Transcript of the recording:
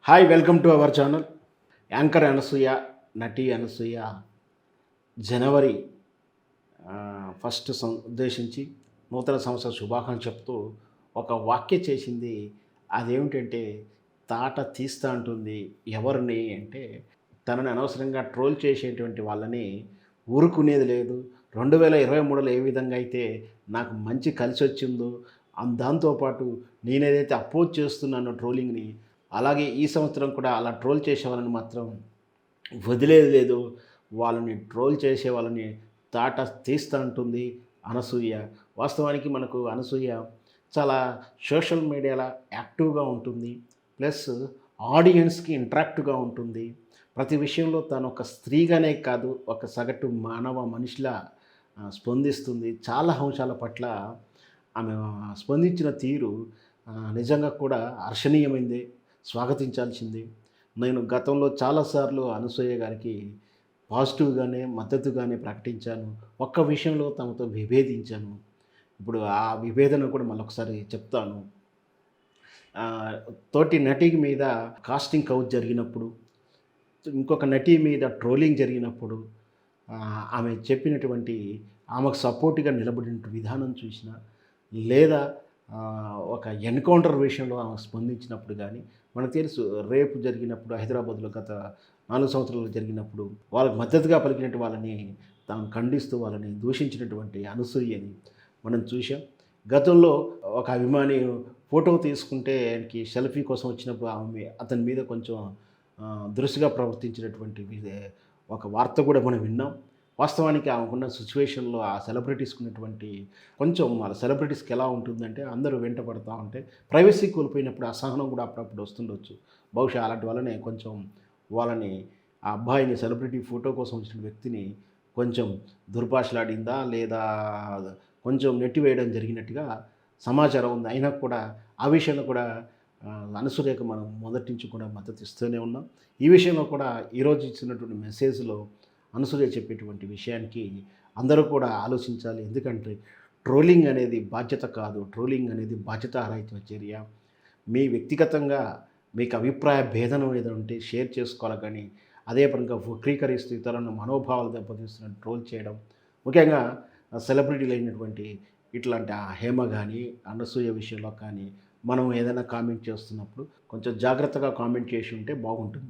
Hi, welcome to our channel. Anchor Anasuya, నటి అనసూయ జనవరి first ఉద్దేశించి నూతన సంవత్సర శుభాకాంక్షలు చెప్తూ ఒక వాక్య చేసింది. అదేమిటంటే, తాట తీస్తా అంటుంది. ఎవరిని అంటే, తనని అనవసరంగా ట్రోల్ చేసేటువంటి వాళ్ళని ఊరుకునేది లేదు. 2023లో ఏ విధంగా అయితే నాకు మంచి కలిసొచ్చిందో, దాంతోపాటు నేనేదైతే అపోజ్ చేస్తున్నానో ట్రోలింగ్‌ని, అలాగే ఈ సంవత్సరం కూడా అలా ట్రోల్ చేసే వాళ్ళని మాత్రం వదిలేది లేదు. వాళ్ళని ట్రోల్ చేసే వాళ్ళని తాట తీస్తా అంటుంది అనసూయ. వాస్తవానికి మనకు అనసూయ చాలా సోషల్ మీడియాలో యాక్టివ్‌గా ఉంటుంది. ప్లస్ ఆడియన్స్‌కి ఇంటరాక్టివ్‌గా ఉంటుంది. ప్రతి విషయంలో తను ఒక స్త్రీగానే కాదు, ఒక సగటు మానవ మనిషిలా స్పందిస్తుంది. చాలా అంశాల పట్ల ఆమె స్పందించిన తీరు నిజంగా కూడా హర్షణీయమైందే, స్వాగతించాల్సిందే. నేను గతంలో చాలాసార్లు అనసూయ గారికి పాజిటివ్‌గానే, మద్దతుగానే ప్రకటించాను. ఒక్క విషయంలో తమతో విభేదించాను. ఇప్పుడు ఆ విభేదన కూడా మళ్ళొకసారి చెప్తాను. ఆహ్, తోటి నటి మీద కాస్టింగ్ కౌచ్ జరిగినప్పుడు, ఇంకొక నటి మీద ట్రోలింగ్ జరిగినప్పుడు ఆమె చెప్పినటువంటి, ఆమెకు సపోర్ట్‌గా నిలబడిన విధానం చూసినా, లేదా ఒక ఎన్‌కౌంటర్ విషయంలో ఆమె స్పందించినప్పుడు గానీ, మనకు తెలుసు రేప్ జరిగినప్పుడు హైదరాబాద్‌లో గత 4 సంవత్సరాలు జరిగినప్పుడు వాళ్ళకి మద్దతుగా పలికినట్టు వాళ్ళని తాను ఖండిస్తూ వాళ్ళని దూషించినటువంటి అనసూయని మనం చూసాం. గతంలో ఒక అభిమాని ఫోటో తీసుకుంటే ఆయనకి సెల్ఫీ కోసం వచ్చినప్పుడు అతని మీద కొంచెం దురుసుగా ప్రవర్తించినటువంటి ఒక వార్త కూడా మనం విన్నాం. వాస్తవానికి ఆమెకున్న సిచ్యువేషన్‌లో ఆ సెలబ్రిటీస్‌కి ఉన్నటువంటి కొంచెం వాళ్ళ సెలబ్రిటీస్‌కి ఎలా ఉంటుందంటే, అందరూ వెంట పడతా ఉంటే ప్రైవసీ కోల్పోయినప్పుడు అసహనం కూడా అప్పుడప్పుడు వస్తుండొచ్చు. బహుశా అలాంటి వల్లనే కొంచెం వాళ్ళని, ఆ అబ్బాయిని, సెలబ్రిటీ ఫోటో కోసం వచ్చిన వ్యక్తిని కొంచెం దుర్భాషలాడిందా, లేదా కొంచెం నెట్టివేయడం జరిగినట్టుగా సమాచారం ఉంది. అయినా కూడా ఆ విషయంలో కూడా అనసూయకు మనం మొదటి నుంచి కూడా మద్దతు ఇస్తూనే ఉన్నాం. ఈ విషయంలో కూడా ఈరోజు ఇచ్చినటువంటి మెసేజ్‌లో అనసూయ చెప్పేటువంటి విషయానికి అందరూ కూడా ఆలోచించాలి. ఎందుకంటే ట్రోలింగ్ అనేది బాధ్యత కాదు. ట్రోలింగ్ అనేది బాధ్యతారహిత చర్య. మీ వ్యక్తిగతంగా మీకు అభిప్రాయ భేదనం ఏదైనా ఉంటే షేర్ చేసుకోవాలి కానీ, అదే పనిగా వక్రీకరిస్తూ ఇతరులను మనోభావాలు దెబ్బతీస్తున్నట్టు ట్రోల్ చేయడం, ముఖ్యంగా సెలబ్రిటీలైనటువంటి ఇట్లాంటి హేమ గానీ, అనసూయ విషయంలో కానీ, మనం ఏదైనా కామెంట్ చేస్తున్నప్పుడు కొంచెం జాగ్రత్తగా కామెంట్ చేసి ఉంటే బాగుంటుంది.